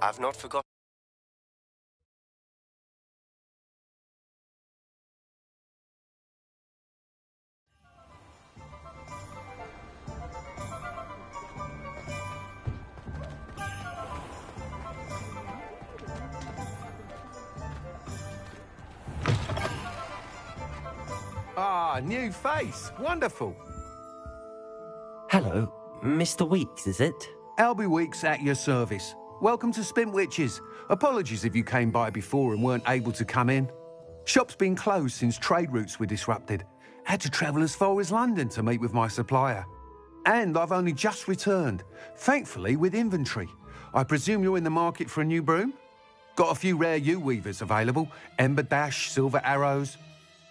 I've not forgotten. Ah, new face. Wonderful. Hello, Mr. Weeks, is it? Albie Weeks at your service. Welcome to Spintwitches. Apologies if you came by before and weren't able to come in. Shop's been closed since trade routes were disrupted. Had to travel as far as London to meet with my supplier. And I've only just returned, thankfully with inventory. I presume you're in the market for a new broom? Got a few rare U-weavers available. Ember Dash, Silver Arrows.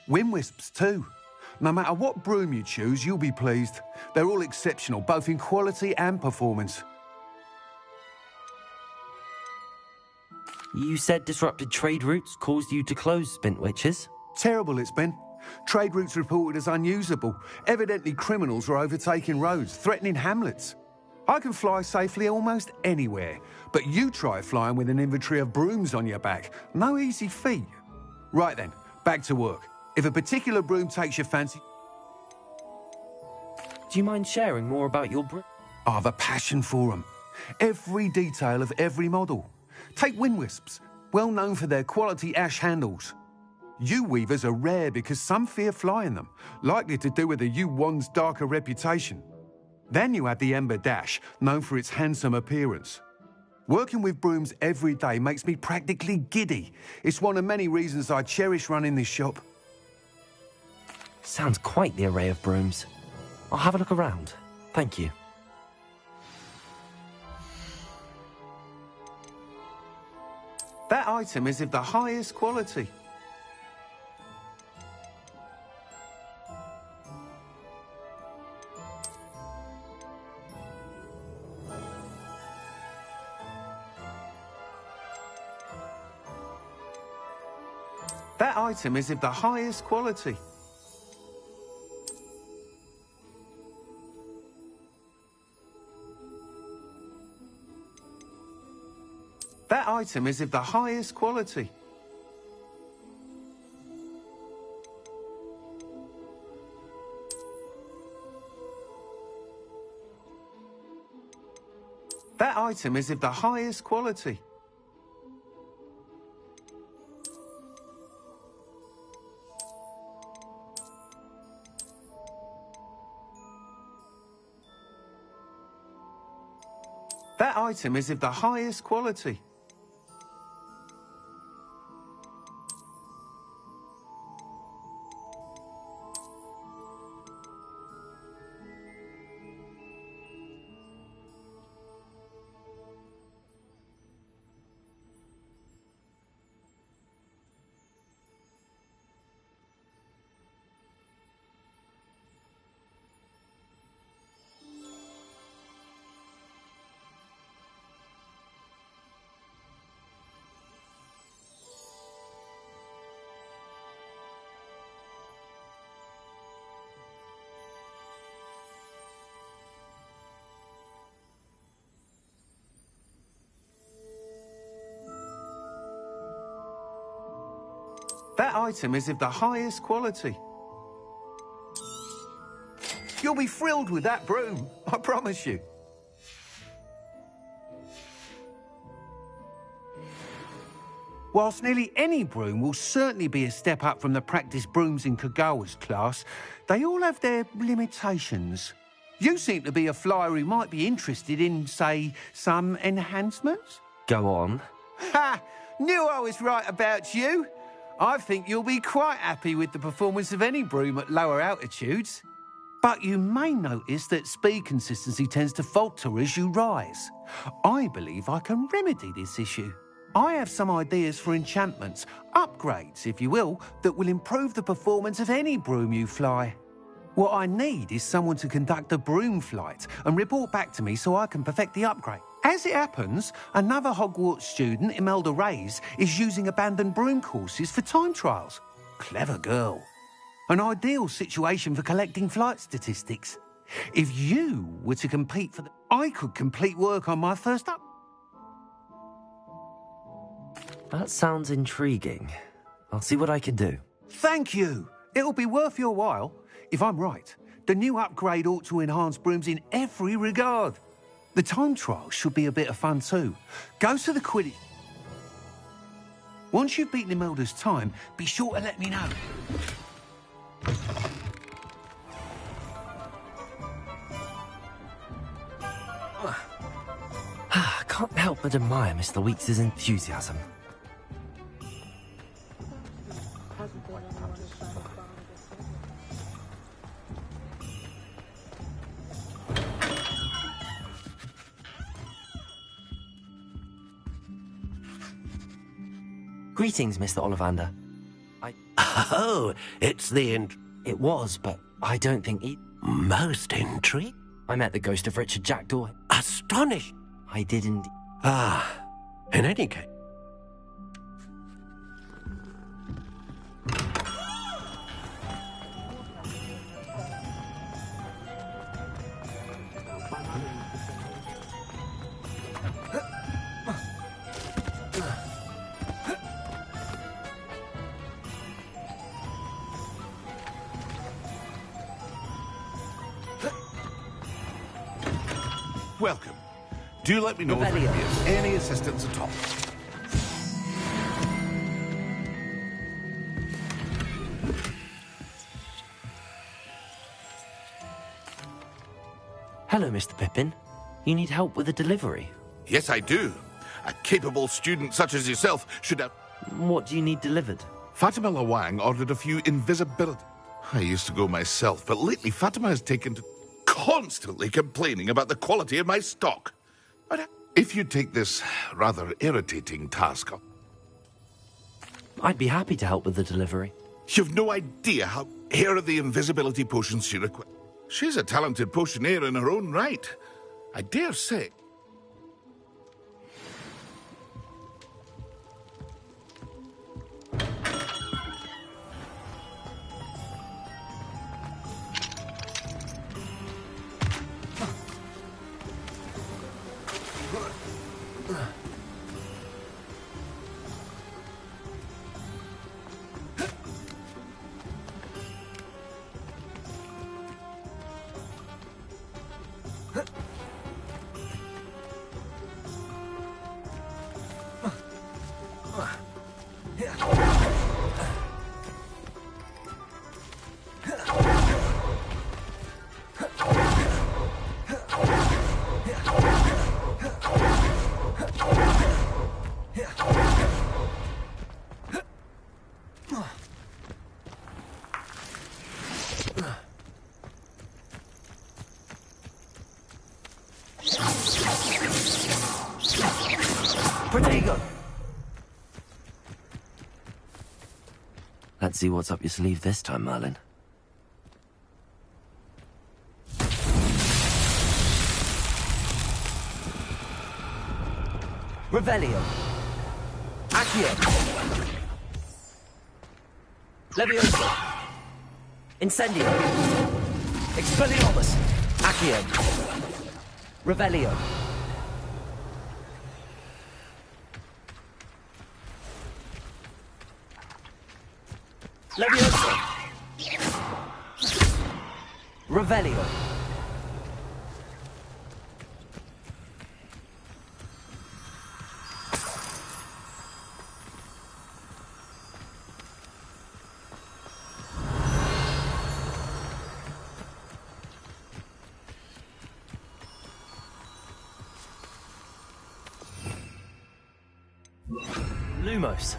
Wind Wisps too. No matter what broom you choose, you'll be pleased. They're all exceptional, both in quality and performance. You said disrupted trade routes caused you to close Spintwitches? Terrible it's been. Trade routes reported as unusable. Evidently criminals were overtaking roads, threatening hamlets. I can fly safely almost anywhere, but you try flying with an inventory of brooms on your back. No easy feat. Right then, back to work. If a particular broom takes your fancy... Do you mind sharing more about your broom? I've a passion for them. Every detail of every model. Take Wind Wisps, well known for their quality ash handles. U-weavers are rare because some fear flying them, likely to do with the U-wand's darker reputation. Then you have the Ember Dash, known for its handsome appearance. Working with brooms every day makes me practically giddy. It's one of many reasons I cherish running this shop. Sounds quite the array of brooms. I'll have a look around. Thank you. That item is of the highest quality. That item is of the highest quality. That item is of the highest quality. That item is of the highest quality. That item is of the highest quality. That item is of the highest quality. You'll be thrilled with that broom, I promise you. Whilst nearly any broom will certainly be a step up from the practice brooms in Kagawa's class, they all have their limitations. You seem to be a flyer who might be interested in, say, some enhancements? Go on. Ha! Knew I was right about you. I think you'll be quite happy with the performance of any broom at lower altitudes. But you may notice that speed consistency tends to falter as you rise. I believe I can remedy this issue. I have some ideas for enchantments, upgrades, if you will, that will improve the performance of any broom you fly. What I need is someone to conduct a broom flight and report back to me so I can perfect the upgrade. As it happens, another Hawg Worts student, Imelda Reyes, is using abandoned broom courses for time trials. Clever girl. An ideal situation for collecting flight statistics. If you were to compete for I could complete work on my first up. That sounds intriguing. I'll see what I can do. Thank you. It'll be worth your while. If I'm right, the new upgrade ought to enhance brooms in every regard. The time trial should be a bit of fun too. Go to the Quidditch. Once you've beaten Imelda's time, be sure to let me know. I can't help but admire Mr. Weeks' enthusiasm. Greetings, Mr. Ollivander. Oh, it's the It was, but I don't think he... most intrigue. I met the ghost of Richard Jackdaw. Astonished. I did indeed. Ah, in any case. Welcome. Do let me know if I can be of any assistance at all. Hello, Mr. Pippin. You need help with a delivery? Yes, I do. A capable student such as yourself should have... What do you need delivered? Fatima Lawang ordered a few invisibility. I used to go myself, but lately Fatima has taken to constantly complaining about the quality of my stock. But if you take this rather irritating task up, I'd be happy to help with the delivery. you've no idea how here are the invisibility potions she requires. She's a talented potioneer in her own right. I dare say. Protego! Let's see what's up your sleeve this time, Merlin. Revelio. Accio. Levioso. Incendio. Expelliarmus. Accio. Revelio. Levioso. Revelio. Lumos.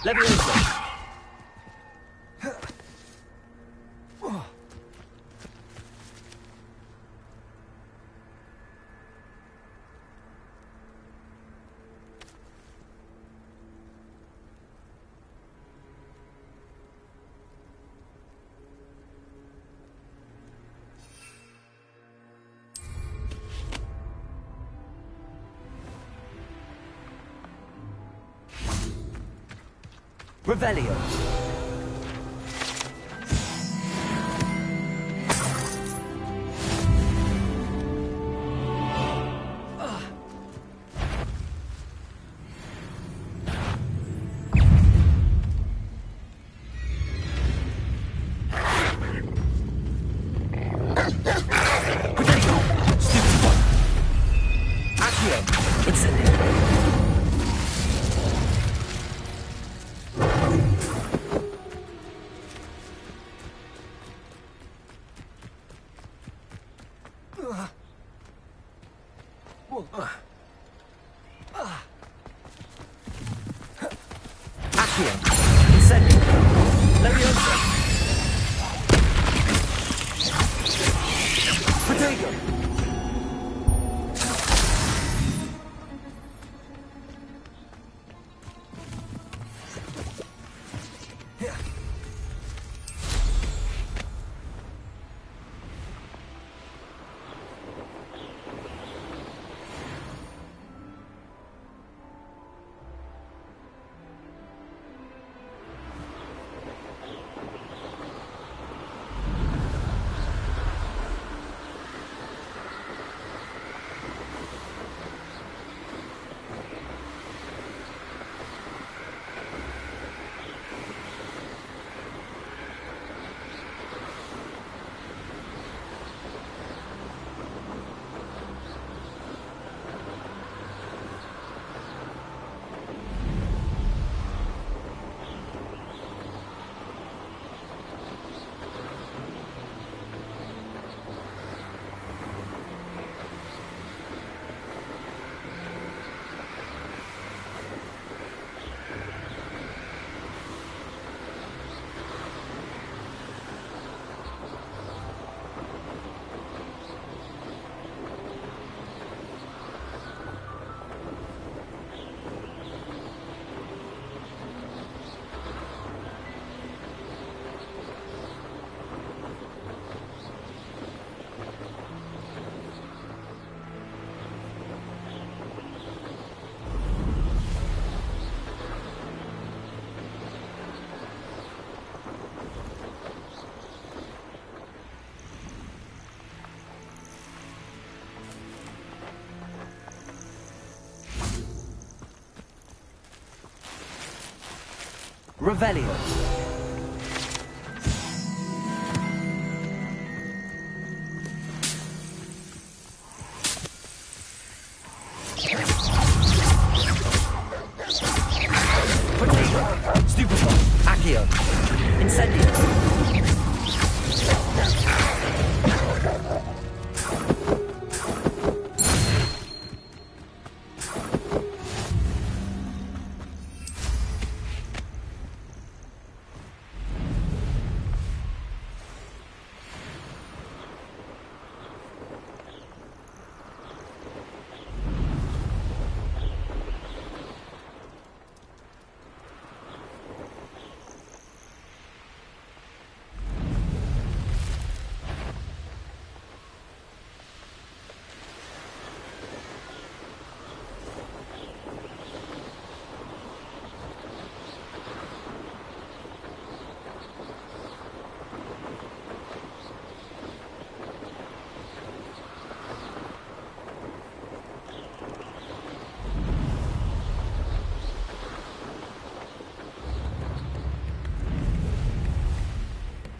Leviosa! Revelio. Revelio. Potato. Stupefy. Accio. Incendio.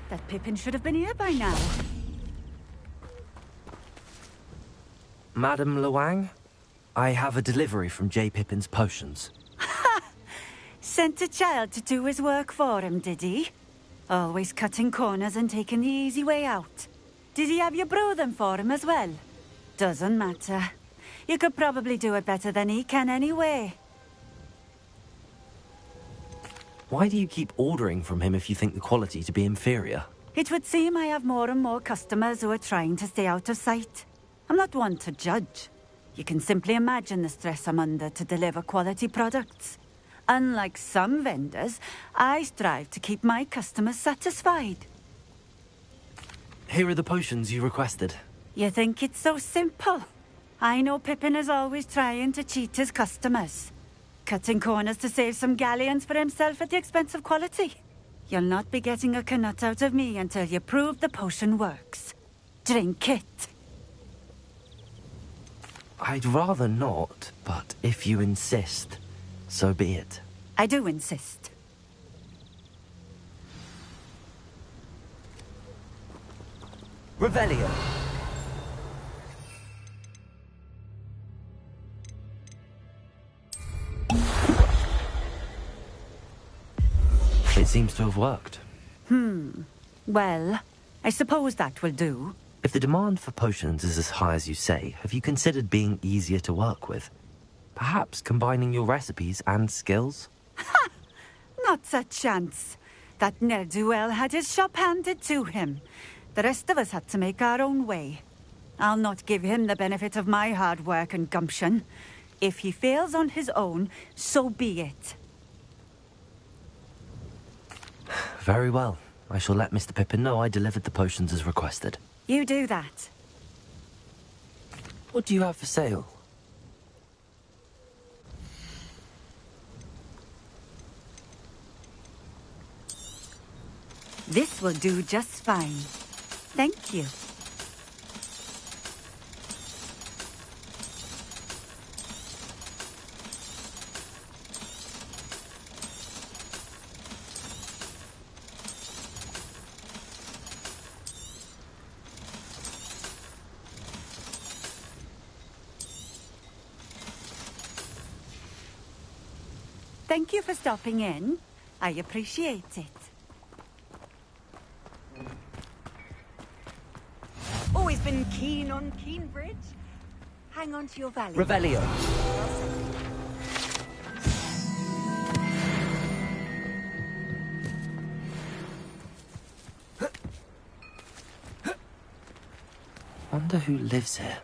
That Pippin should have been here by now. Madam Luang, I have a delivery from J. Pippin's potions. Sent a child to do his work for him, did he? Always cutting corners and taking the easy way out. Did he have you brew them for him as well? Doesn't matter. You could probably do it better than he can anyway. Why do you keep ordering from him if you think the quality to be inferior? It would seem I have more and more customers who are trying to stay out of sight. I'm not one to judge. You can simply imagine the stress I'm under to deliver quality products. Unlike some vendors, I strive to keep my customers satisfied. Here are the potions you requested. You think it's so simple? I know Pippin is always trying to cheat his customers. Cutting corners to save some galleons for himself at the expense of quality. You'll not be getting a canut out of me until you prove the potion works. Drink it. I'd rather not, but if you insist, so be it. I do insist. Revelio. It seems to have worked. Well, I suppose that will do. If the demand for potions is as high as you say, have you considered being easier to work with? Perhaps combining your recipes and skills? Not a chance. That ne'er-do-well had his shop handed to him. The rest of us had to make our own way. I'll not give him the benefit of my hard work and gumption. If he fails on his own, so be it. Very well. I shall let Mr. Pippin know I delivered the potions as requested. You do that. What do you have for sale? This will do just fine. Thank you. Thank you for stopping in. I appreciate it. Always been keen on Keenbridge. Hang on to your value. Revelio. Wonder who lives here.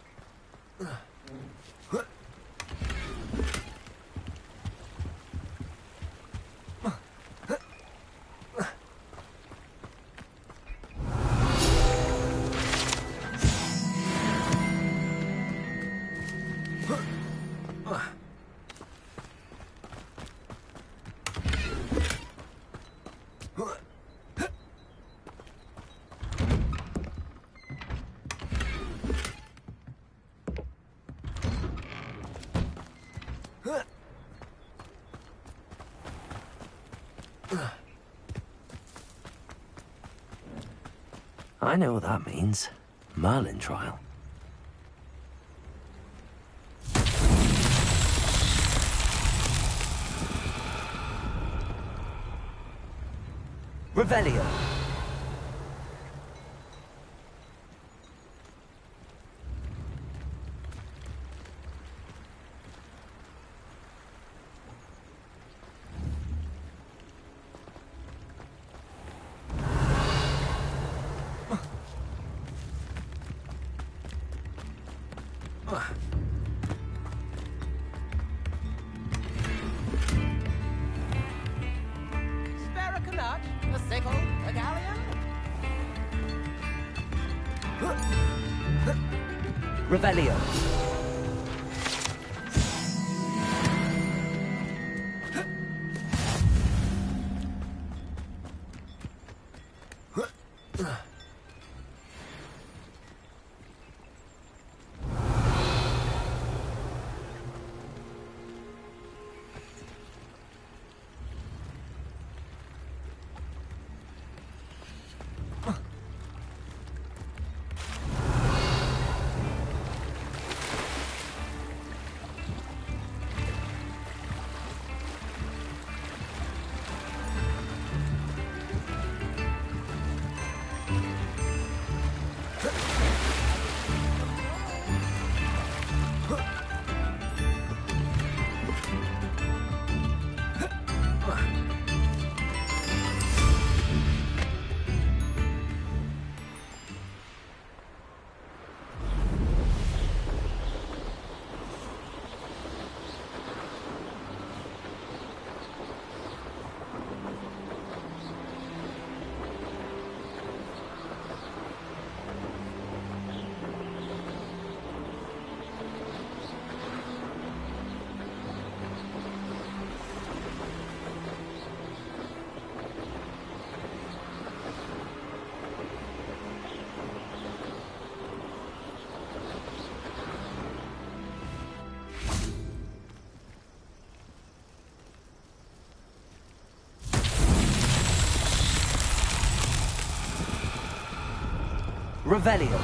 I know what that means. Merlin trial. Revelio. Spare a canut, a sickle, a galleon? Revelio. Revelio.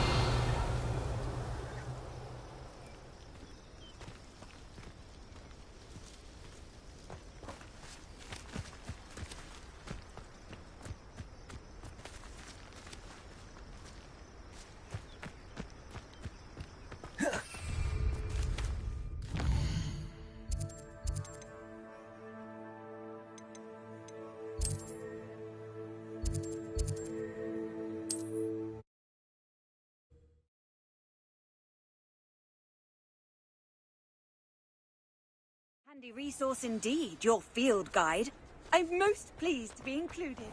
Handy resource indeed, your field guide. I'm most pleased to be included.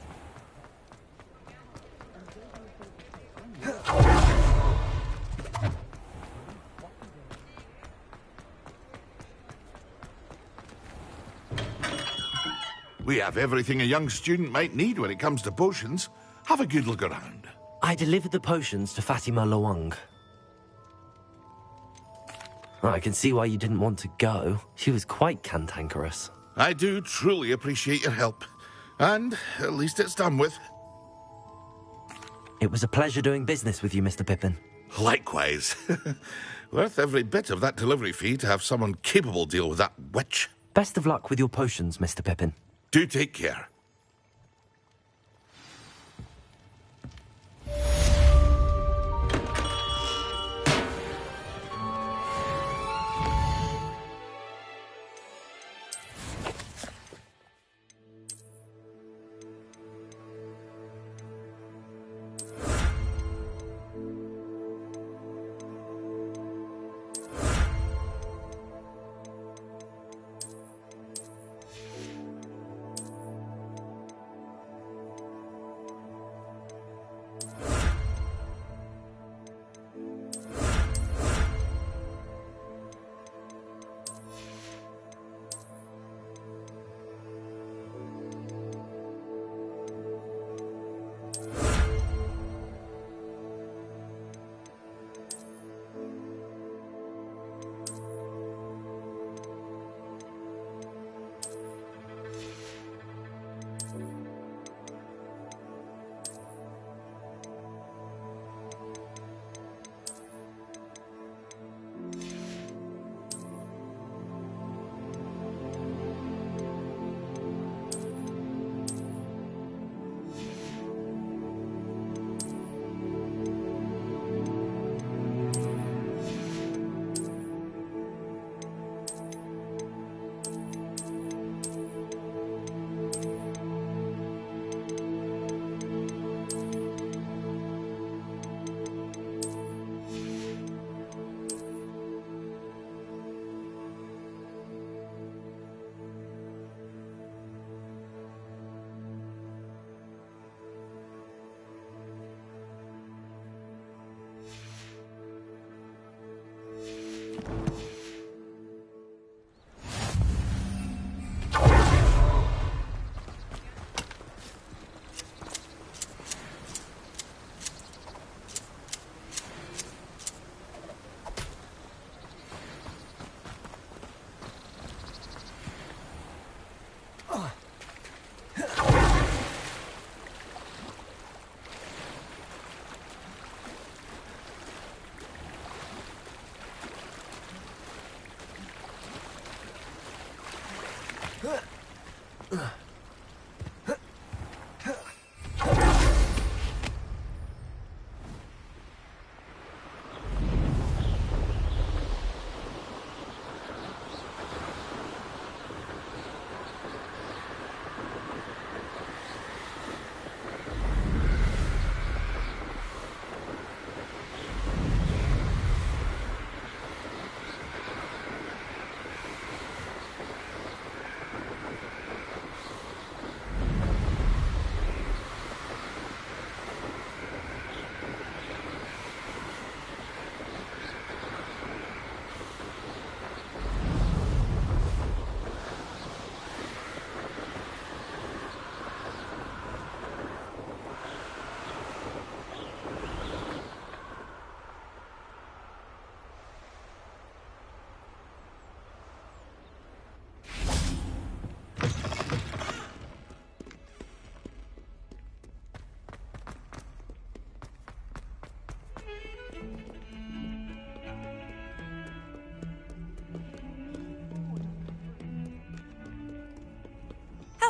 We have everything a young student might need when it comes to potions. Have a good look around. I delivered the potions to Fatima Loang. I can see why you didn't want to go. She was quite cantankerous. I do truly appreciate your help. And at least it's done with. It was a pleasure doing business with you, Mr. Pippin. Likewise. Worth every bit of that delivery fee to have someone capable deal with that witch. Best of luck with your potions, Mr. Pippin. Do take care.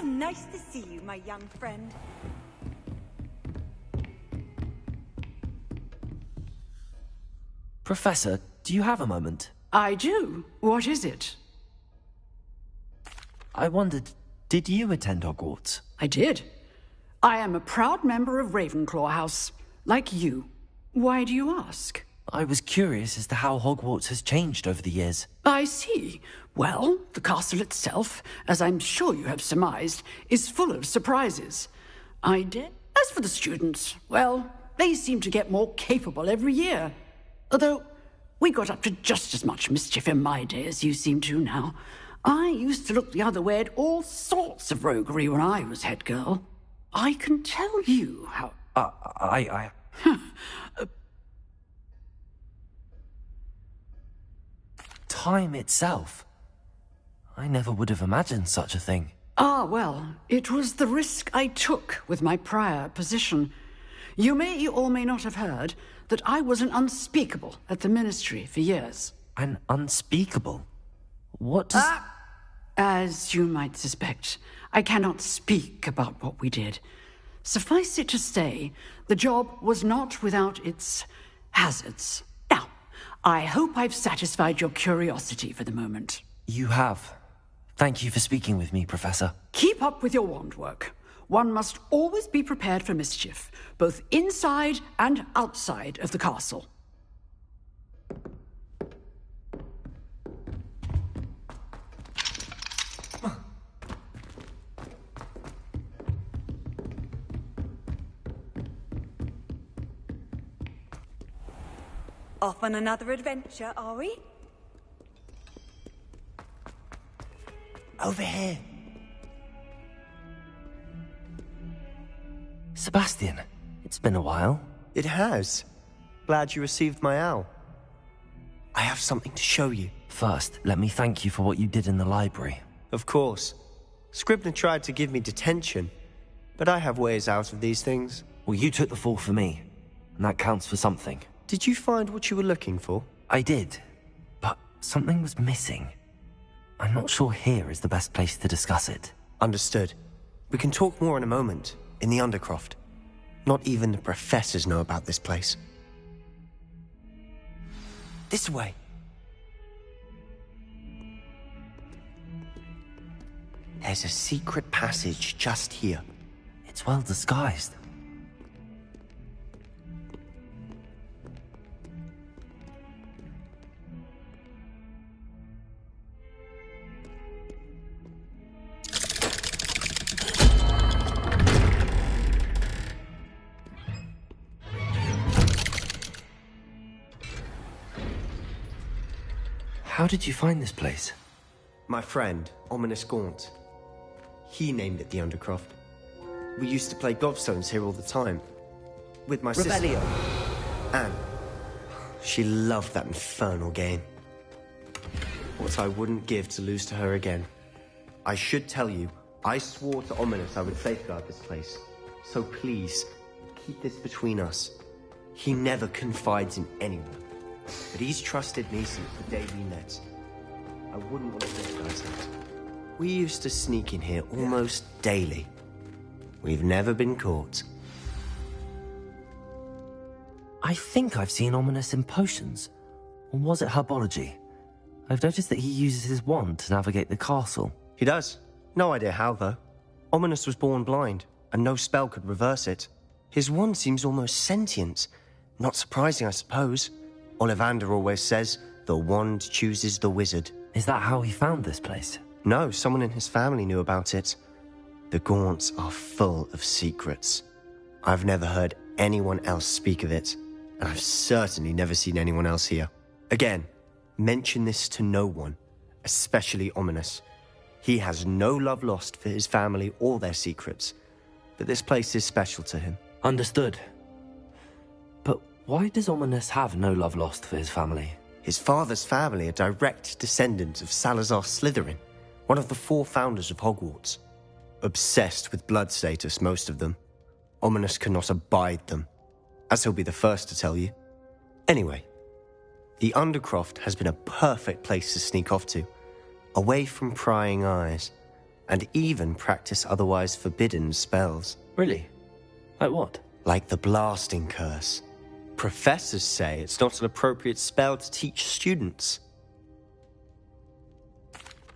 How nice to see you, my young friend. Professor, do you have a moment? I do. What is it? I wondered, did you attend Hogwarts? I did. I am a proud member of Ravenclaw House, like you. Why do you ask? I was curious as to how Hogwarts has changed over the years. I see. Well, the castle itself, as I'm sure you have surmised, is full of surprises. I did. As for the students, well, they seem to get more capable every year. Although, we got up to just as much mischief in my day as you seem to now. I used to look the other way at all sorts of roguery when I was head girl. I can tell you how... Time itself. I never would have imagined such a thing. Ah, well, it was the risk I took with my prior position. You may or may not have heard that I was an unspeakable at the Ministry for years. An unspeakable? What does... As you might suspect, I cannot speak about what we did. Suffice it to say, the job was not without its hazards. Now, I hope I've satisfied your curiosity for the moment. You have. Thank you for speaking with me, Professor. Keep up with your wand work. One must always be prepared for mischief, both inside and outside of the castle. Off on another adventure, are we? Over here. Sebastian, it's been a while. It has. Glad you received my owl. I have something to show you. First, let me thank you for what you did in the library. Of course. Scribner tried to give me detention, but I have ways out of these things. Well, you took the fall for me, and that counts for something. Did you find what you were looking for? I did, but something was missing. I'm not sure here is the best place to discuss it. Understood. We can talk more in a moment, in the Undercroft. Not even the professors know about this place. This way. There's a secret passage just here. It's well disguised. How did you find this place? My friend, Ominous Gaunt. He named it the Undercroft. We used to play gobstones here all the time. With my Rebellion. sister, Anne. She loved that infernal game. What I wouldn't give to lose to her again. I should tell you, I swore to Ominous I would safeguard this place. So please, keep this between us. He never confides in anyone. But he's trusted me since the day we met. I wouldn't want to jeopardize that. We used to sneak in here almost daily. We've never been caught. I think I've seen Ominous in potions. Or was it herbology? I've noticed that he uses his wand to navigate the castle. He does. No idea how, though. Ominous was born blind, and no spell could reverse it. His wand seems almost sentient. Not surprising, I suppose. Ollivander always says, the wand chooses the wizard. Is that how he found this place? No, someone in his family knew about it. The Gaunts are full of secrets. I've never heard anyone else speak of it, and I've certainly never seen anyone else here. Again, mention this to no one, especially Ominous. He has no love lost for his family or their secrets, but this place is special to him. Understood. But why does Ominous have no love lost for his family? His father's family are direct descendants of Salazar Slytherin, one of the 4 founders of Hogwarts. Obsessed with blood status, most of them. Ominous cannot abide them, as he'll be the first to tell you. Anyway, the Undercroft has been a perfect place to sneak off to, away from prying eyes. and even practice otherwise forbidden spells. Really? Like what? Like the blasting curse. Professors say it's not an appropriate spell to teach students.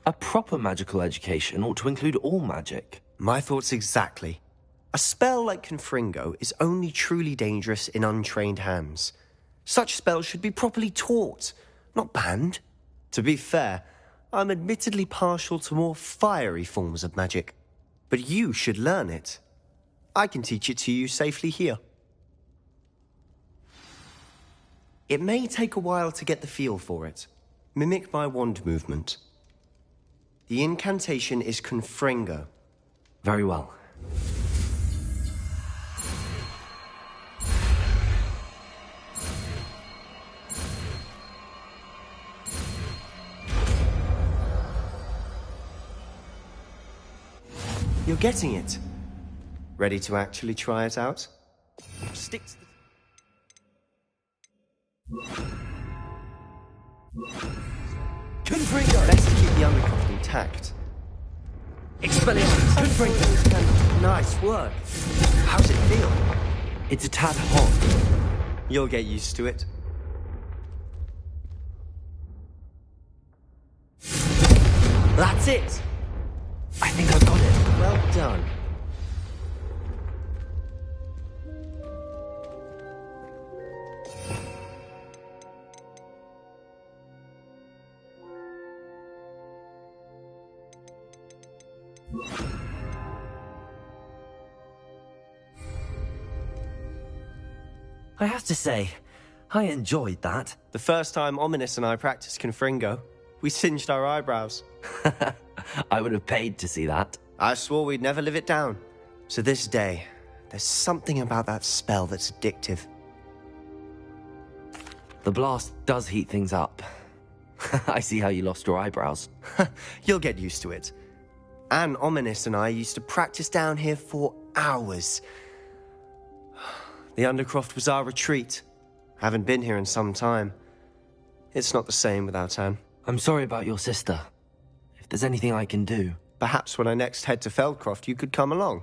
A proper magical education ought to include all magic. My thoughts exactly. A spell like Confringo is only truly dangerous in untrained hands. Such spells should be properly taught, not banned. To be fair, I'm admittedly partial to more fiery forms of magic. But you should learn it. I can teach it to you safely here. It may take a while to get the feel for it. Mimic my wand movement. The incantation is Confringo. Very well. You're getting it. Ready to actually try it out? Stick to Confringo! Best to keep the undercroft intact. Expelliarmus! Confringo! Nice work. How's it feel? It's a tad hot. You'll get used to it. That's it! I think I've got it. Well done. I have to say, I enjoyed that. The first time Ominous and I practiced Confringo, we singed our eyebrows. I would have paid to see that. I swore we'd never live it down. To this day, there's something about that spell that's addictive. The blast does heat things up. I see how you lost your eyebrows. You'll get used to it. Anne Ominous and I used to practice down here for hours. The Undercroft was our retreat. Haven't been here in some time. It's not the same without Anne. I'm sorry about your sister. If there's anything I can do... Perhaps when I next head to Feldcroft, you could come along.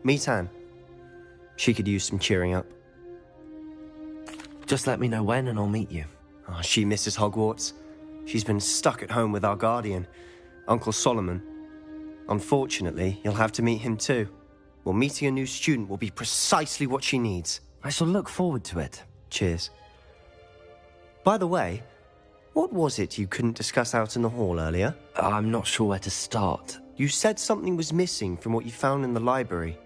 Meet Anne. She could use some cheering up. Just let me know when and I'll meet you. Oh, she misses Hawg Worts. She's been stuck at home with our guardian, Uncle Solomon. Unfortunately, you'll have to meet him too. Well, meeting a new student will be precisely what she needs. I shall look forward to it. Cheers. By the way, what was it you couldn't discuss out in the hall earlier? I'm not sure where to start. You said something was missing from what you found in the library.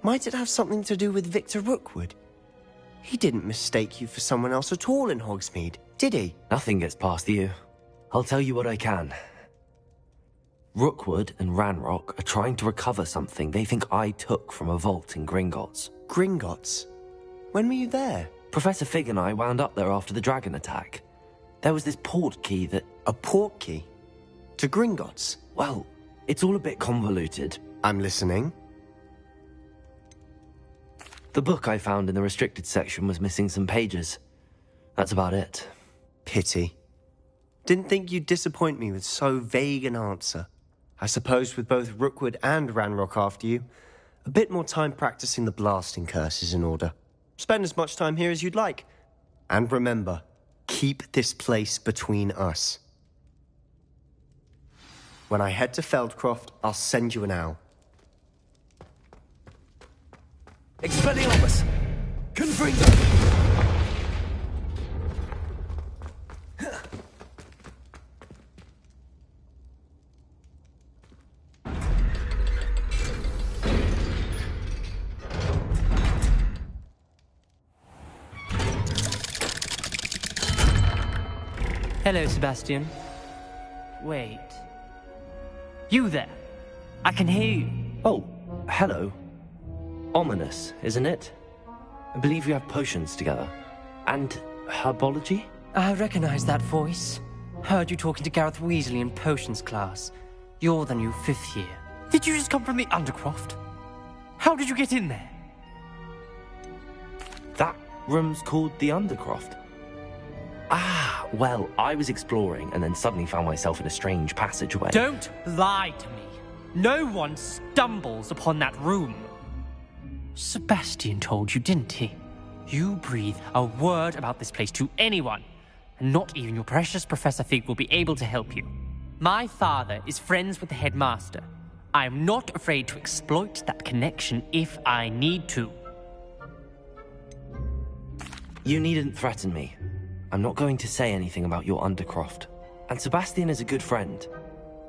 Might it have something to do with Victor Rookwood? He didn't mistake you for someone else at all in Hogsmeade, did he? Nothing gets past you. I'll tell you what I can. Rookwood and Ranrock are trying to recover something they think I took from a vault in Gringotts. Gringotts? When were you there? Professor Fig and I wound up there after the dragon attack. There was this port key that... A port key? To Gringotts? Well, it's all a bit convoluted. I'm listening. The book I found in the restricted section was missing some pages. That's about it. Pity. Didn't think you'd disappoint me with so vague an answer. I suppose with both Rookwood and Ranrock after you, a bit more time practicing the blasting curse is in order. Spend as much time here as you'd like. And remember, keep this place between us. When I head to Feldcroft, I'll send you an owl. Expelliarmus! Confringo! Hello, Sebastian. Wait. You there? I can hear you. Oh, hello. Ominous, isn't it? I believe you have potions together. And herbology? I recognize that voice. Heard you talking to Gareth Weasley in potions class. You're the new 5th year. Did you just come from the Undercroft? How did you get in there? That room's called the Undercroft. Ah, well, I was exploring and then suddenly found myself in a strange passageway. Don't lie to me. No one stumbles upon that room. Sebastian told you, didn't he? You breathe a word about this place to anyone, and not even your precious Professor Fig will be able to help you. My father is friends with the headmaster. I am not afraid to exploit that connection if I need to. You needn't threaten me. I'm not going to say anything about your Undercroft. And Sebastian is a good friend.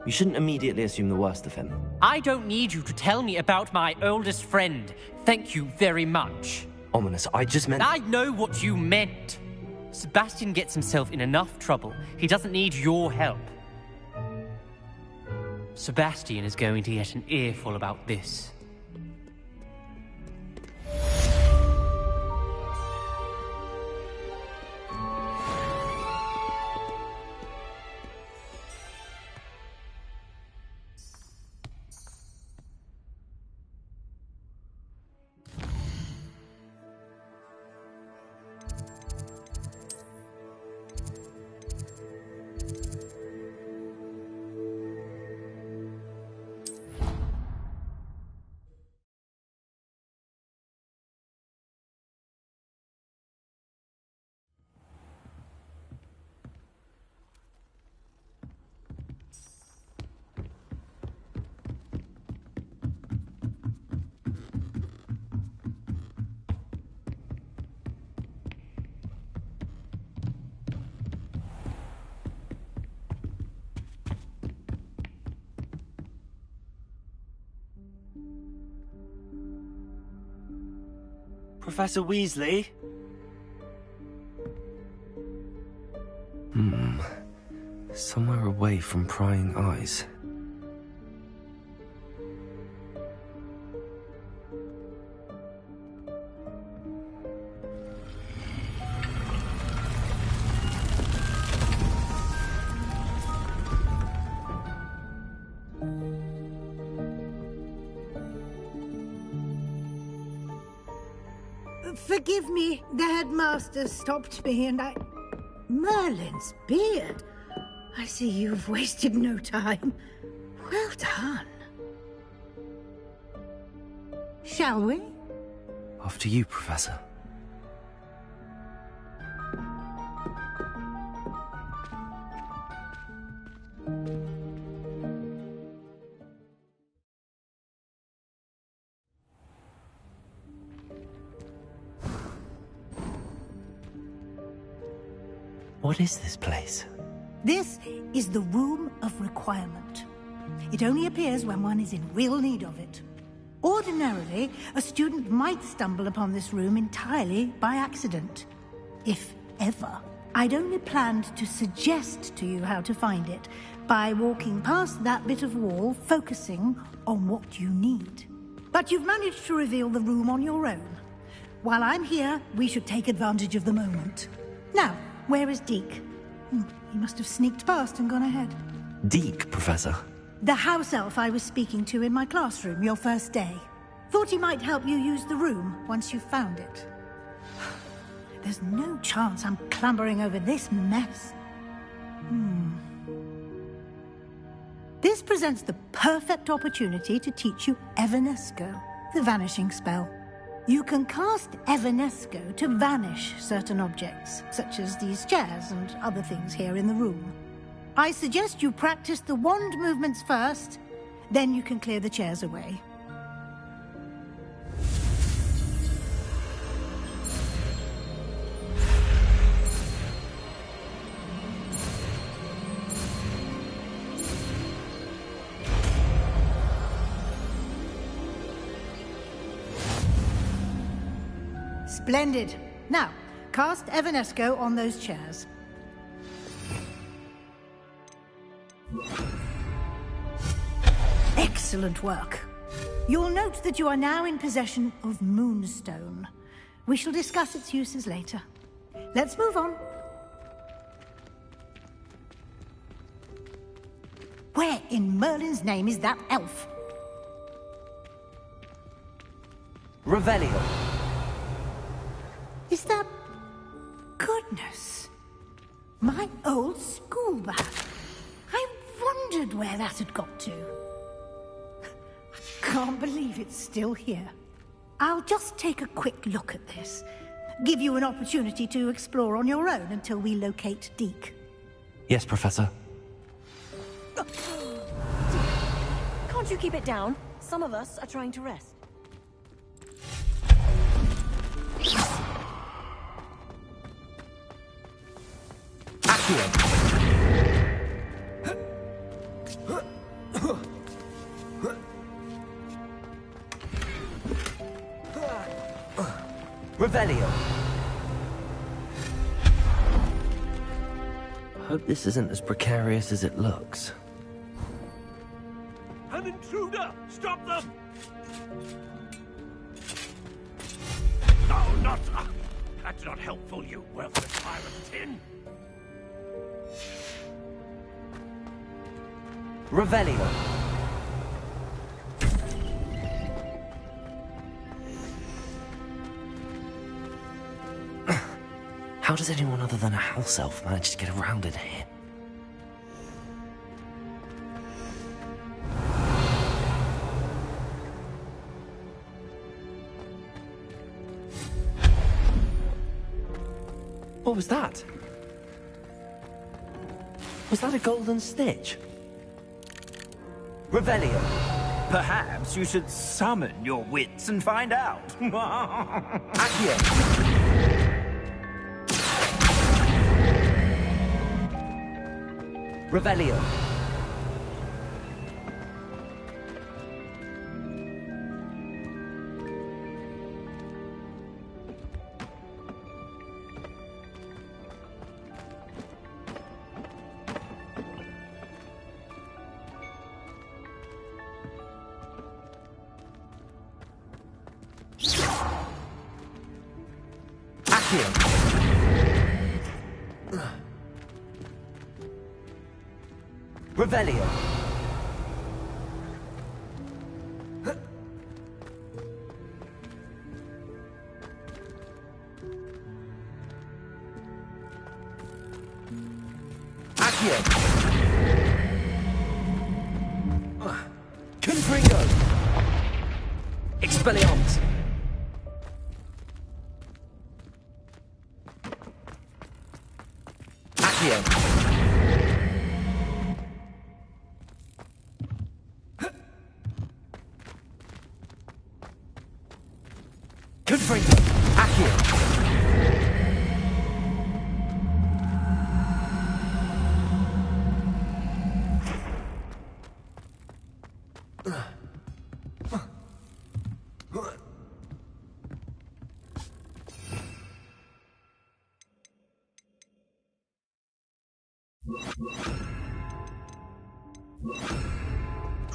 You shouldn't immediately assume the worst of him. I don't need you to tell me about my oldest friend. Thank you very much. Ominous, I just meant... I know what you meant. Sebastian gets himself in enough trouble. He doesn't need your help. Sebastian is going to get an earful about this. Professor Weasley? Somewhere away from prying eyes. Forgive me, the headmaster stopped me and I... Merlin's beard. I see you've wasted no time. Well done. Shall we? After you, Professor. What is this place? This is the Room of Requirement. It only appears when one is in real need of it. Ordinarily, a student might stumble upon this room entirely by accident. If ever. I'd only planned to suggest to you how to find it by walking past that bit of wall, focusing on what you need. But you've managed to reveal the room on your own. While I'm here, we should take advantage of the moment. Now, where is Deke? He must have sneaked past and gone ahead. Deke, Professor? The house elf I was speaking to in my classroom your first day. Thought he might help you use the room once you found it. There's no chance I'm clambering over this mess. This presents the perfect opportunity to teach you Evanesco, the vanishing spell. You can cast Evanesco to vanish certain objects, such as these chairs and other things here in the room. I suggest you practice the wand movements first, then you can clear the chairs away. Splendid. Now, cast Evanesco on those chairs. Excellent work. You'll note that you are now in possession of Moonstone. We shall discuss its uses later. Let's move on. Where in Merlin's name is that elf? Revelio. Is that... Goodness. My old school bag. I wondered where that had got to. Can't believe it's still here. I'll just take a quick look at this. Give you an opportunity to explore on your own until we locate Deke. Yes, Professor. Can't you keep it down? Some of us are trying to rest. Revelio. Hope this isn't as precarious as it looks. An intruder! Stop them! Oh, not... that's not helpful, you worthless pirate tin! Revelio. How does anyone other than a house elf manage to get around in here? What was that? Was that a golden stitch? Revelio. Perhaps you should summon your wits and find out. Accio. Revelio. Revelio. Accio. Confringo. Expelliarmus. Accio. Confringo. Accio.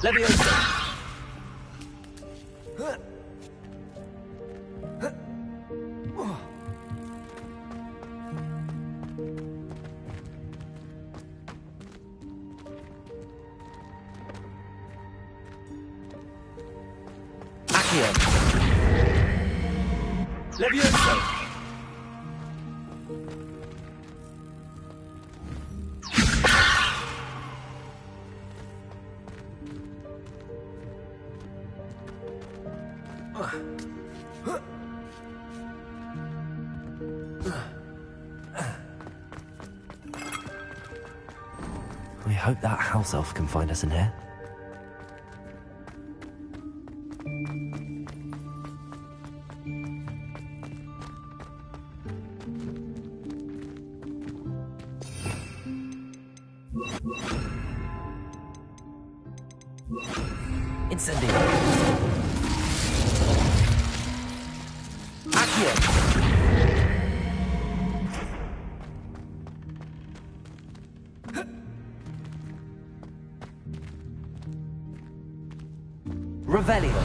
Leviosa. Accio. Leviosa. We hope that house elf can find us in here. Incendio. Accio. Revelio.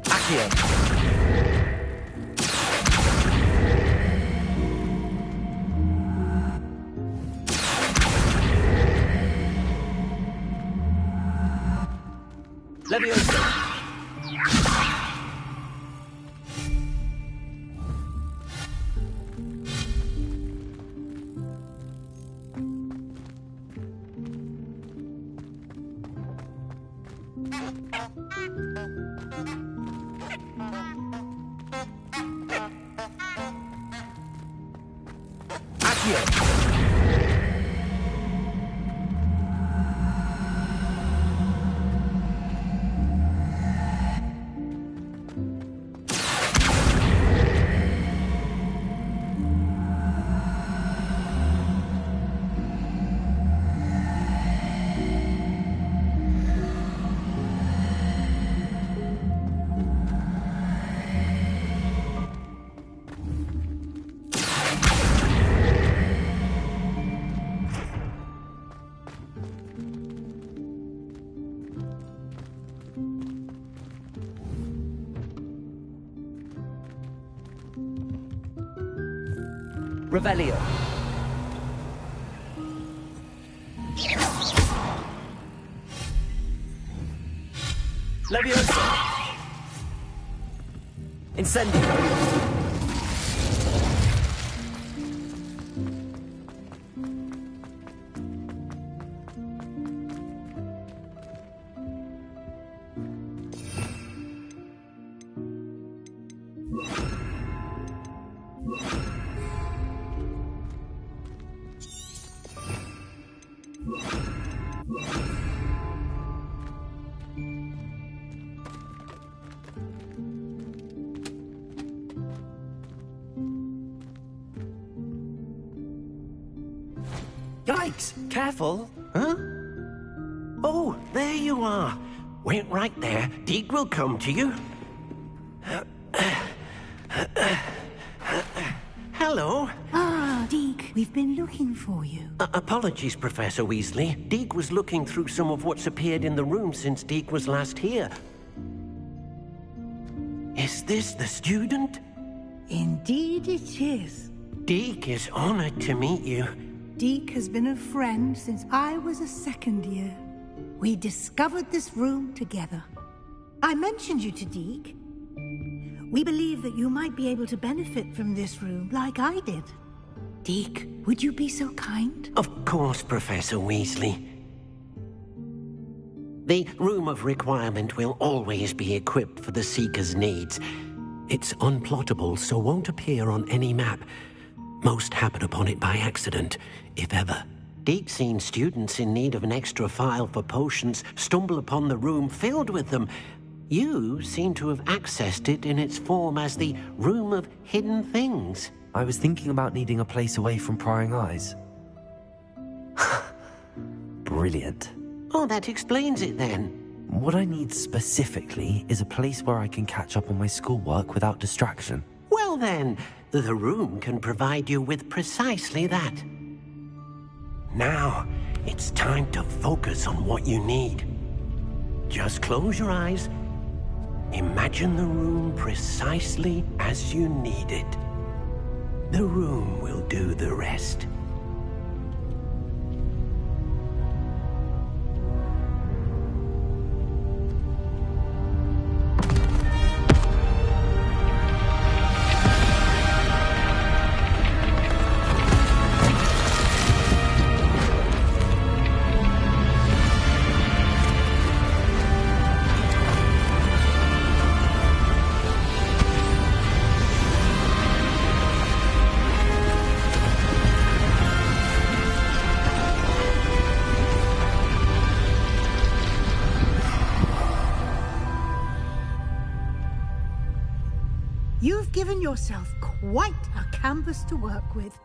Accio. Leviosa. Revelio. Leviosa. Incendio. Yikes! Careful! Huh? Oh, there you are. Wait right there. Deke will come to you. Hello. Ah, Deke, we've been looking for you. Apologies, Professor Weasley. Deke was looking through some of what's appeared in the room since Deke was last here. Is this the student? Indeed it is. Deke is honored to meet you. Deke has been a friend since I was a second year. We discovered this room together. I mentioned you to Deke. We believe that you might be able to benefit from this room like I did. Deke, would you be so kind? Of course, Professor Weasley. The Room of Requirement will always be equipped for the Seeker's needs. It's unplottable, so won't appear on any map. Most happen upon it by accident, if ever. Deke's seen students in need of an extra file for potions stumble upon the room filled with them. You seem to have accessed it in its form as the Room of Hidden Things. I was thinking about needing a place away from prying eyes. Brilliant. Oh, that explains it then. What I need specifically is a place where I can catch up on my schoolwork without distraction. Well then, the room can provide you with precisely that. Now, it's time to focus on what you need. Just close your eyes. Imagine the room precisely as you need it. The room will do the rest. You've given yourself quite a canvas to work with.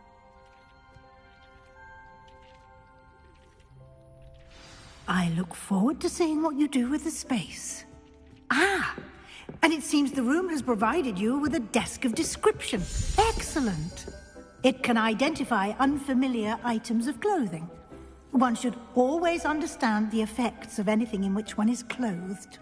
I look forward to seeing what you do with the space. Ah, and it seems the room has provided you with a desk of description. Excellent. It can identify unfamiliar items of clothing. One should always understand the effects of anything in which one is clothed.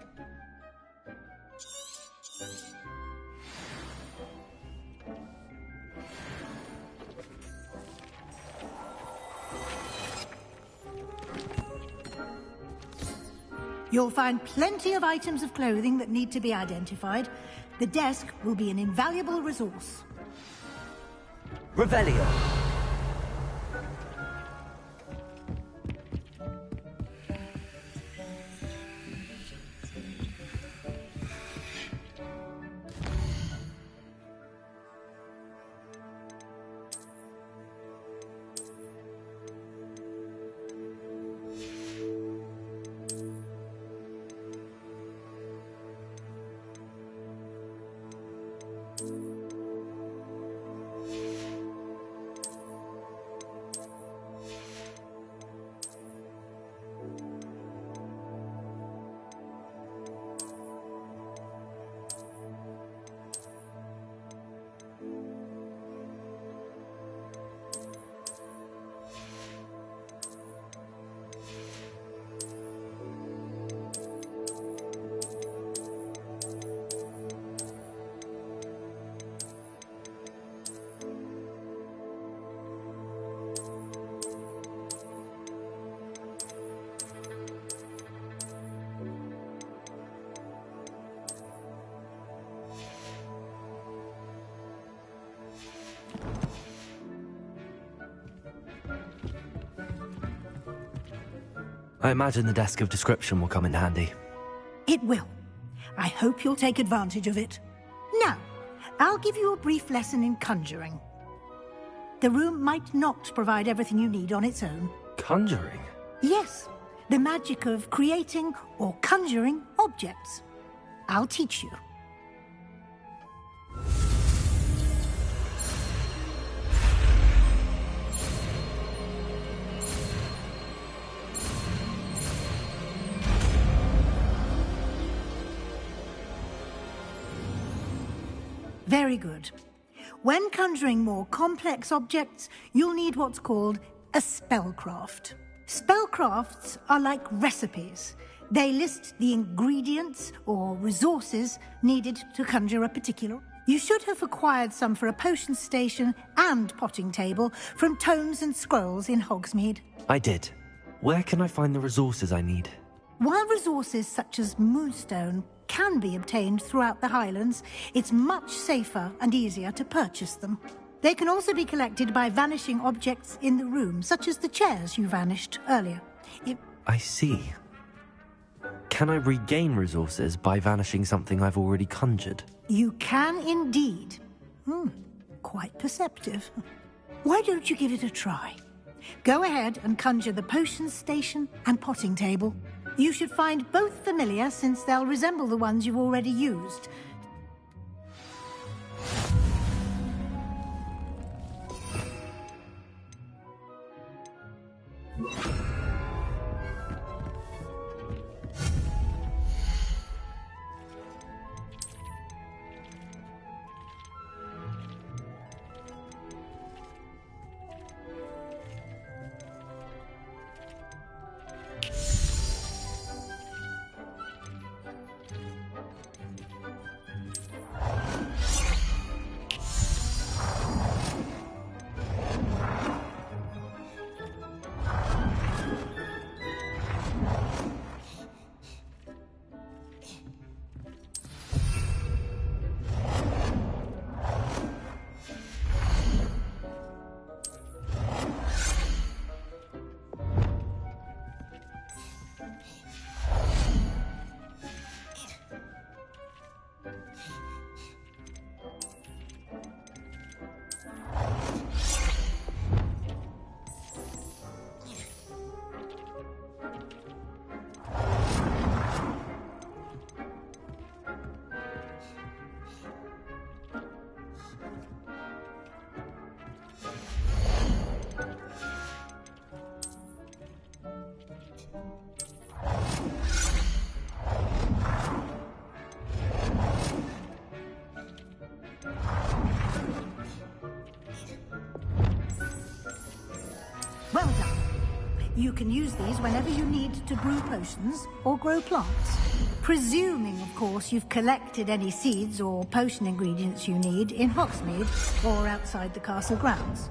You'll find plenty of items of clothing that need to be identified. The desk will be an invaluable resource. Revelio. I imagine the desk of description will come in handy. It will. I hope you'll take advantage of it. Now, I'll give you a brief lesson in conjuring. The room might not provide everything you need on its own. Conjuring? Yes, the magic of creating or conjuring objects. I'll teach you. Very good. When conjuring more complex objects, you'll need what's called a spellcraft. Spellcrafts are like recipes. They list the ingredients or resources needed to conjure a particular. You should have acquired some for a potion station and potting table from tomes and scrolls in Hogsmeade. I did. Where can I find the resources I need? While resources such as moonstone can be obtained throughout the Highlands, it's much safer and easier to purchase them. They can also be collected by vanishing objects in the room, such as the chairs you vanished earlier. I see. Can I regain resources by vanishing something I've already conjured? You can indeed. Quite perceptive. Why don't you give it a try? Go ahead and conjure the potion station and potting table. You should find both familiar, since they'll resemble the ones you've already used. Well done. You can use these whenever you need to brew potions or grow plants. Presuming, of course, you've collected any seeds or potion ingredients you need in Hogsmeade or outside the castle grounds.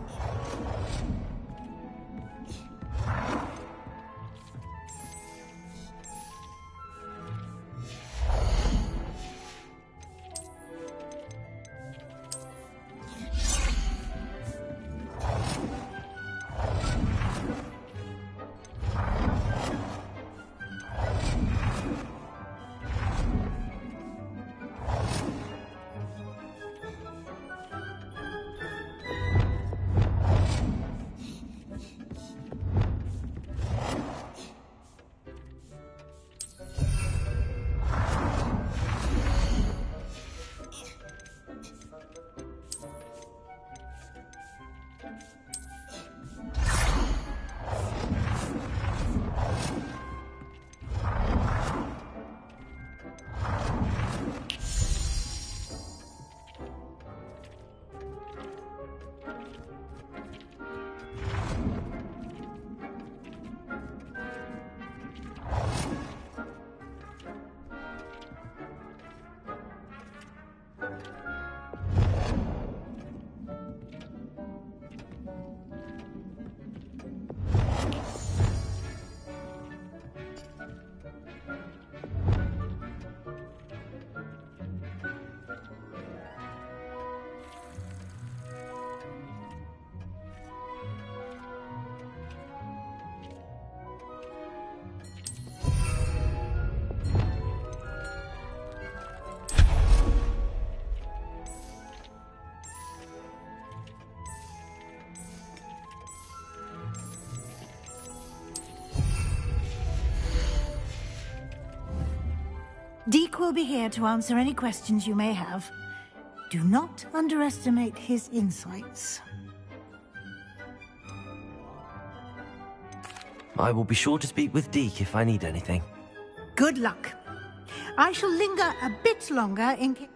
will be here to answer any questions you may have. Do not underestimate his insights. I will be sure to speak with Deke if I need anything. Good luck. I shall linger a bit longer in case...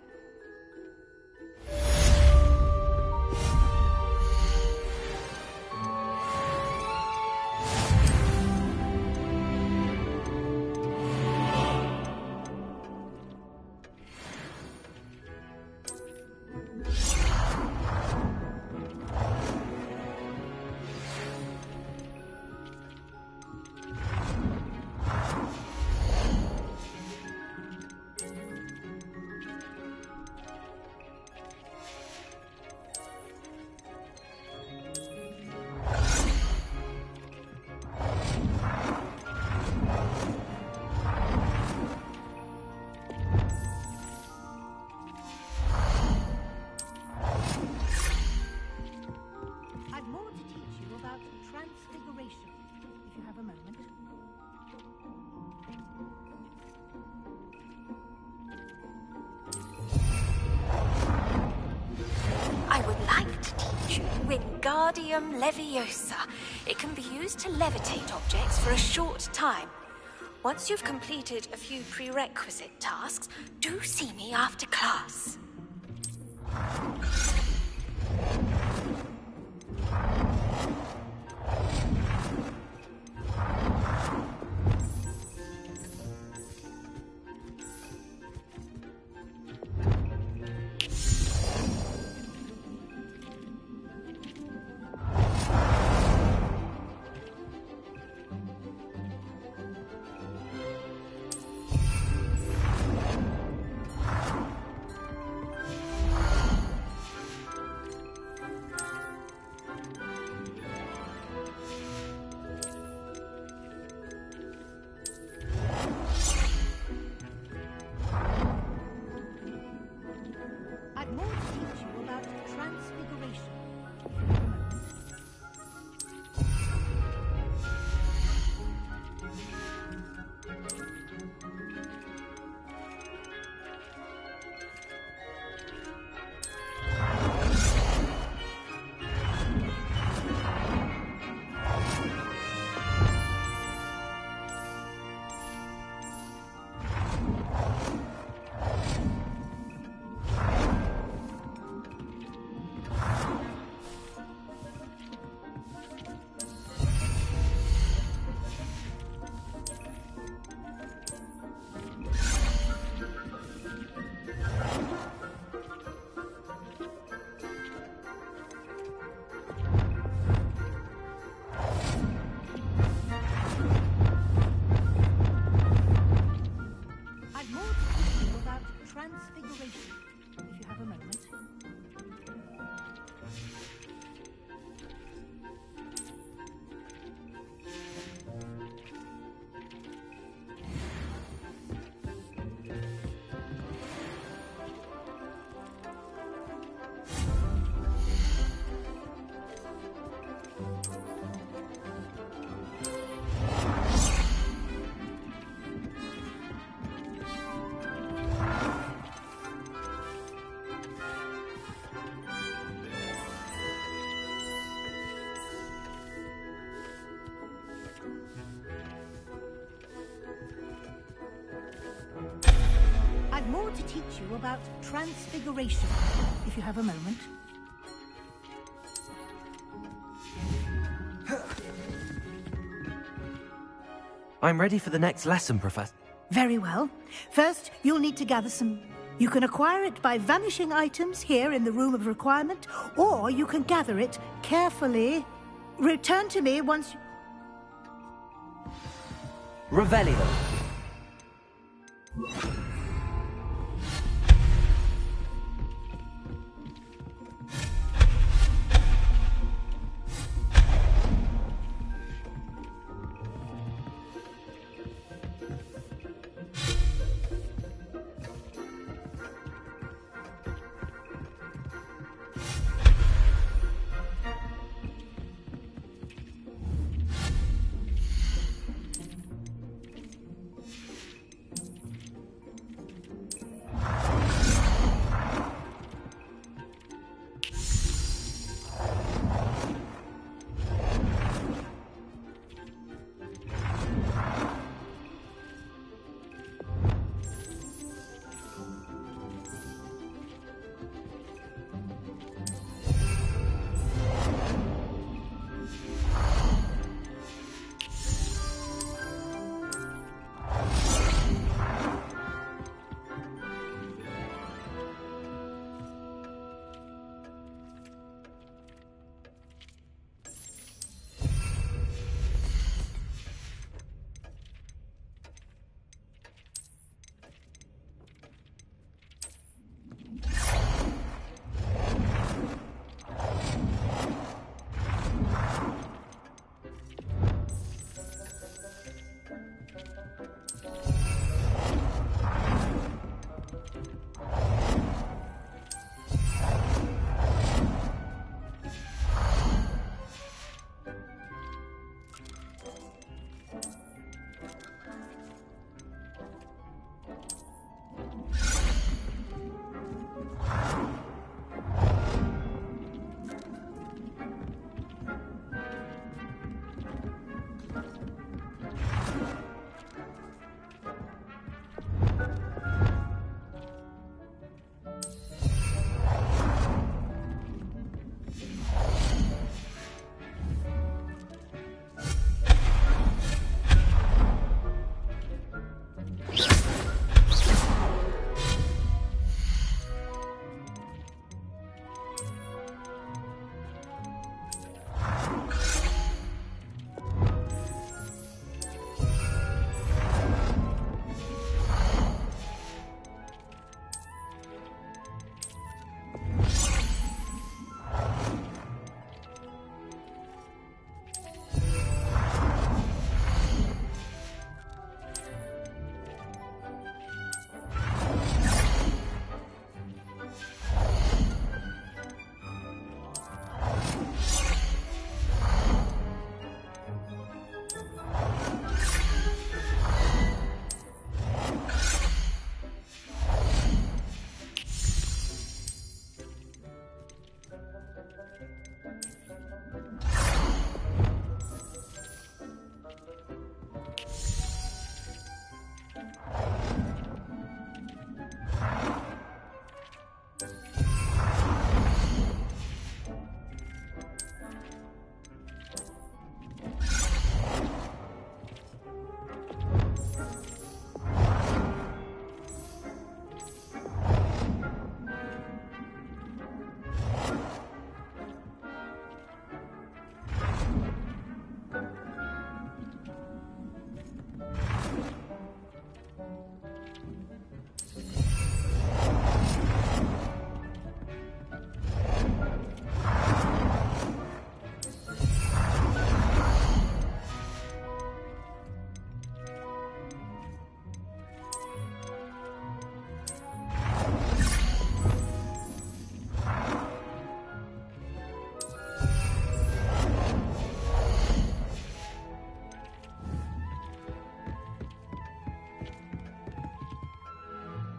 Wingardium Leviosa. It can be used to levitate objects for a short time. Once you've completed a few prerequisite tasks, do see me after class. More to teach you about transfiguration, if you have a moment. I'm ready for the next lesson, Professor. Very well. First, you'll need to gather some... You can acquire it by vanishing items here in the Room of Requirement, or you can gather it carefully. Return to me once you... Revelio.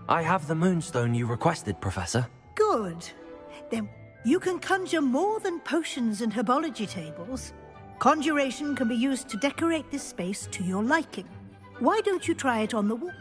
I have the moonstone you requested, Professor. Good. Then you can conjure more than potions and herbology tables. Conjuration can be used to decorate this space to your liking. Why don't you try it on the wall?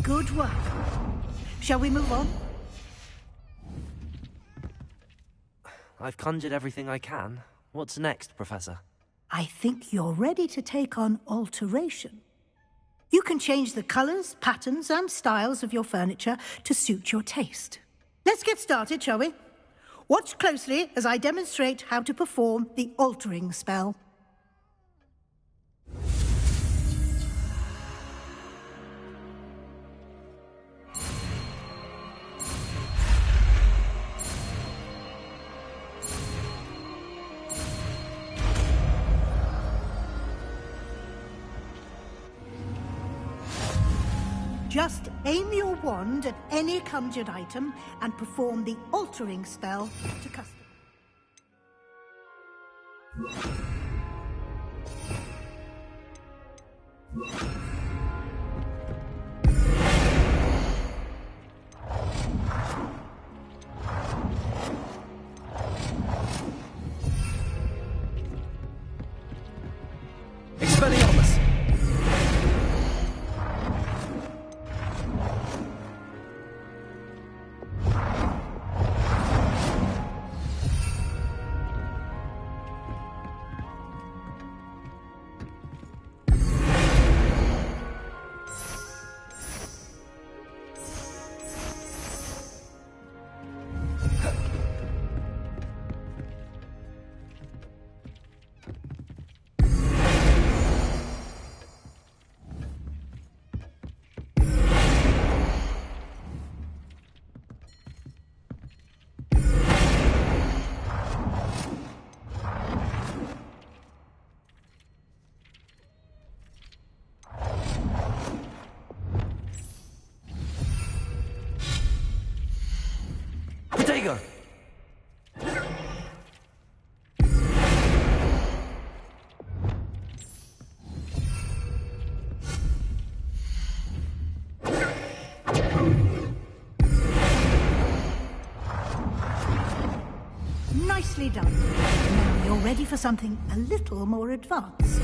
Good work. Shall we move on? I've conjured everything I can. What's next, Professor? I think you're ready to take on alteration. You can change the colours, patterns, and styles of your furniture to suit your taste. Let's get started, shall we? Watch closely as I demonstrate how to perform the altering spell. Just aim your wand at any conjured item and perform the altering spell to custom. Expelliarmus! Potato! Nicely done. Now you're ready for something a little more advanced.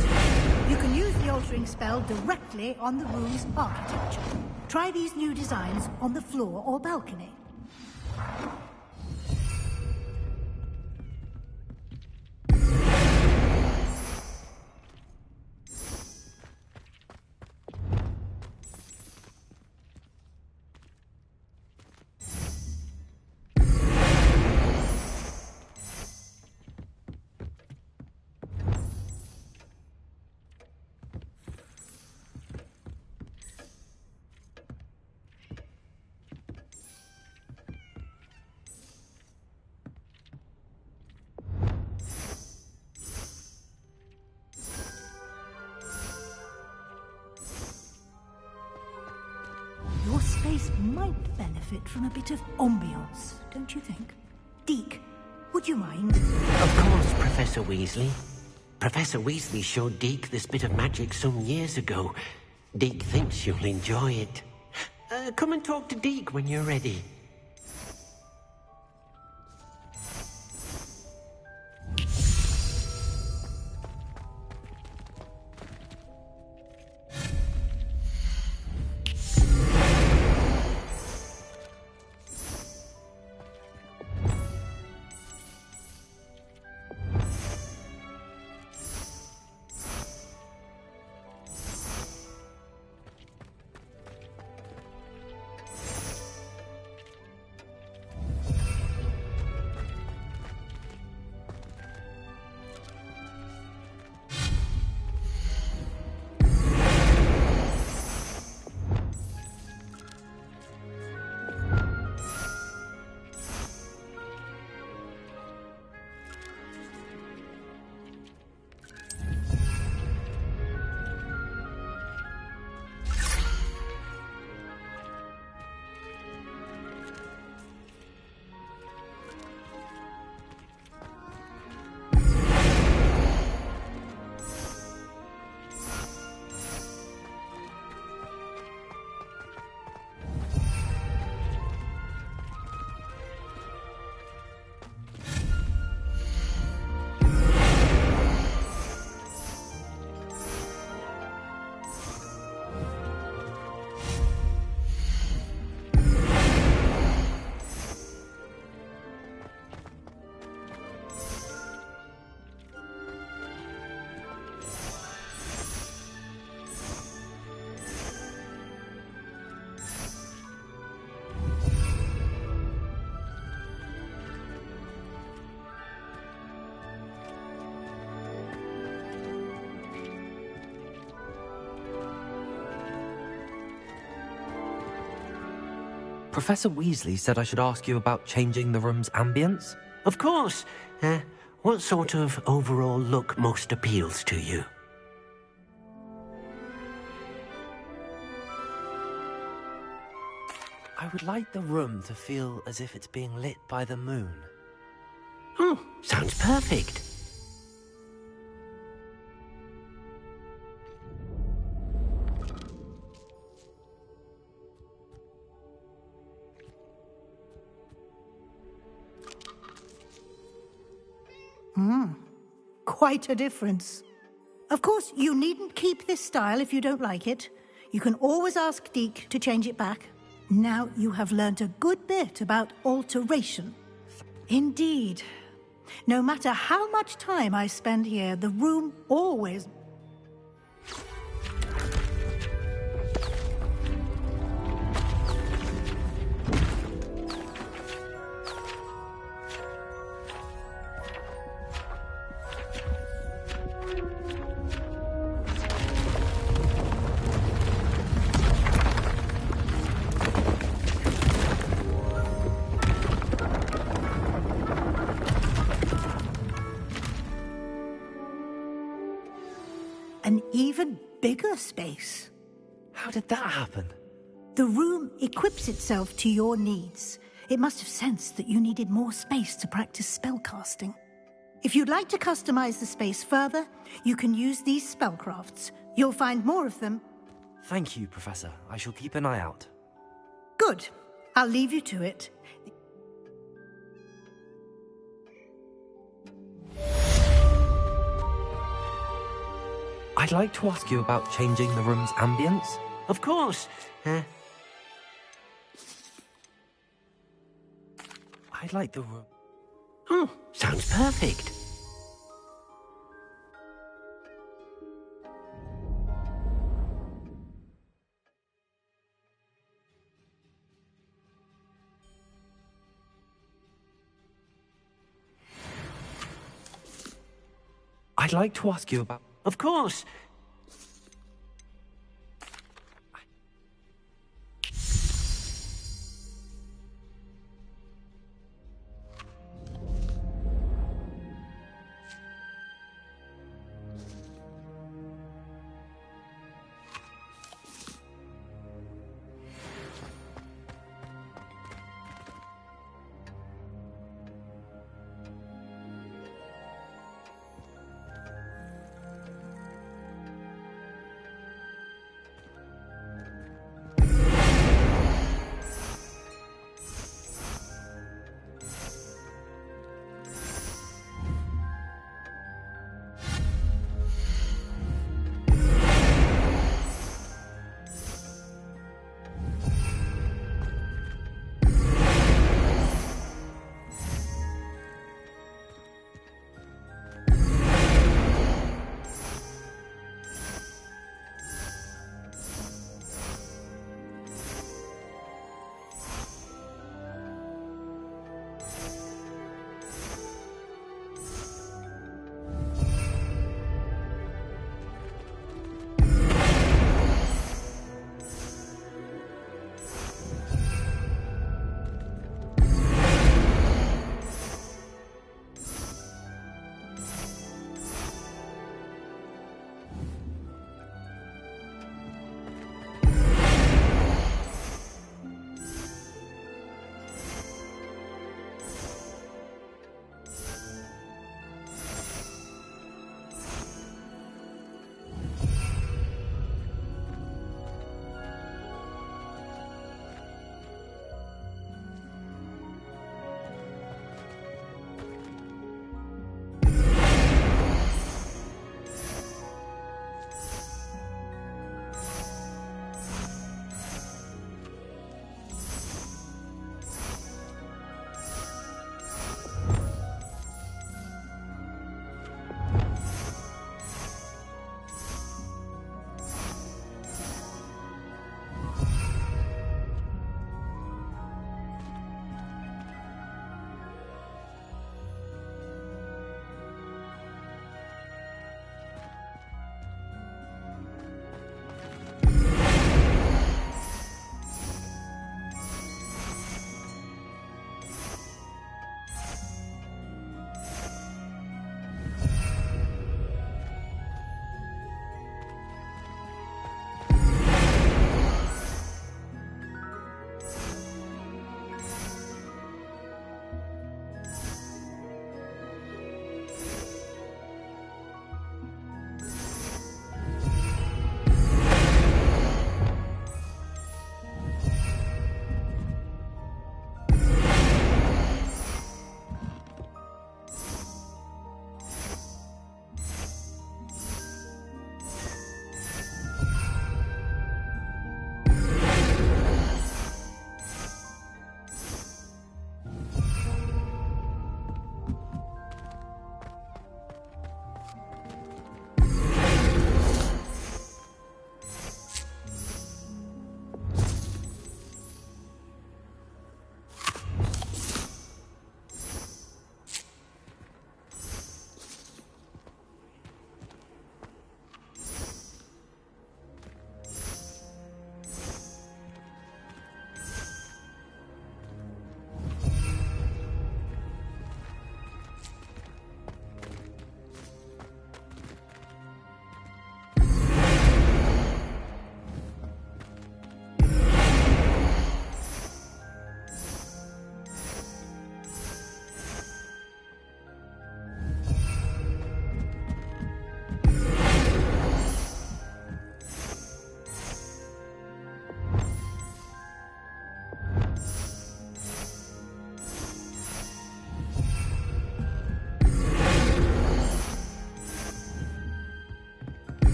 You can use the altering spell directly on the room's architecture. Try these new designs on the floor or balcony. Your space might benefit from a bit of ambiance, don't you think? Deke, would you mind? Of course, Professor Weasley. Professor Weasley showed Deke this bit of magic some years ago. Deke thinks you'll enjoy it. Come and talk to Deke when you're ready. Professor Weasley said I should ask you about changing the room's ambience? Of course. What sort of overall look most appeals to you? I would like the room to feel as if it's being lit by the moon. Oh, sounds perfect. Quite a difference. Of course, you needn't keep this style if you don't like it. You can always ask Deke to change it back. Now you have learnt a good bit about alteration. Indeed. No matter how much time I spend here, the room always... an even bigger space. How did that happen? The room equips itself to your needs. It must have sensed that you needed more space to practice spellcasting. If you'd like to customize the space further, you can use these spellcrafts. You'll find more of them. Thank you, Professor. I shall keep an eye out. Good. I'll leave you to it. I'd like to ask you about changing the room's ambience. Of course. I'd like the room... Oh, sounds perfect. I'd like to ask you about... Of course.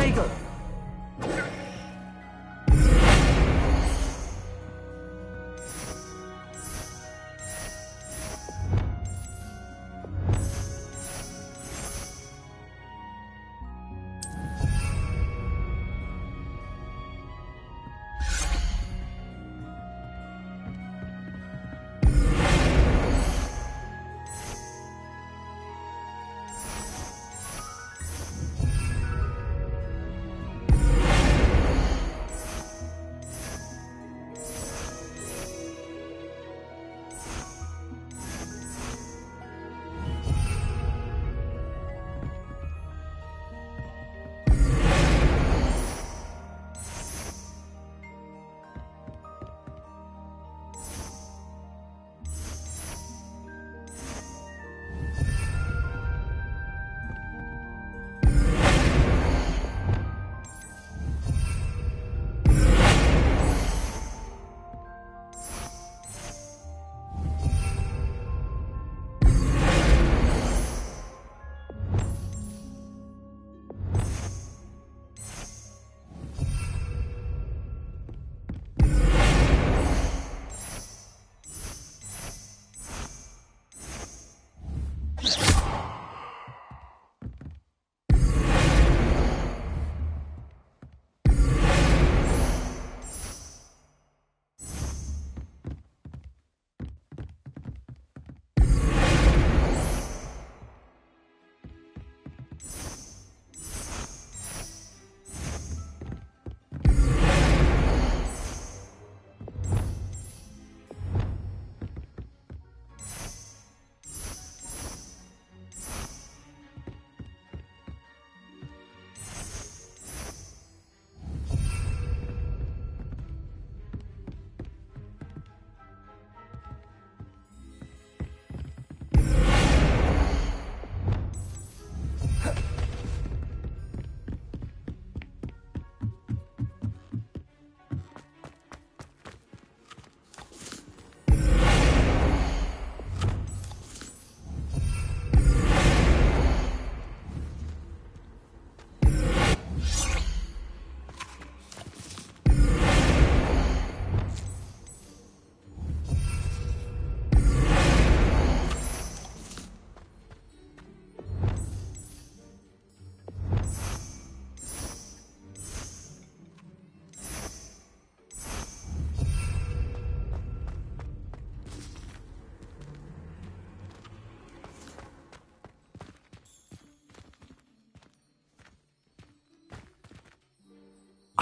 Protego!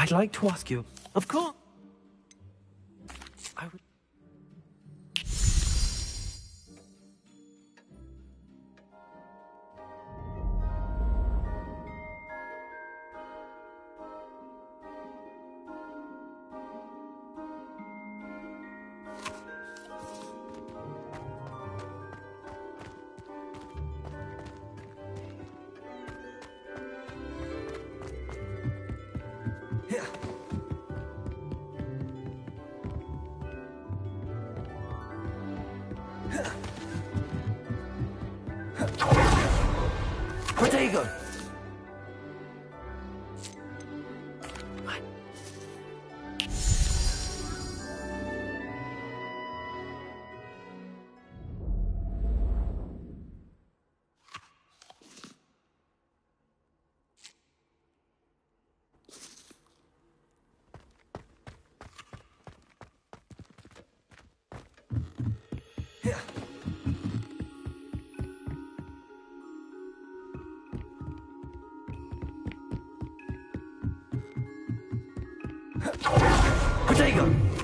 I'd like to ask you... Of course. I would... Protego! Protego!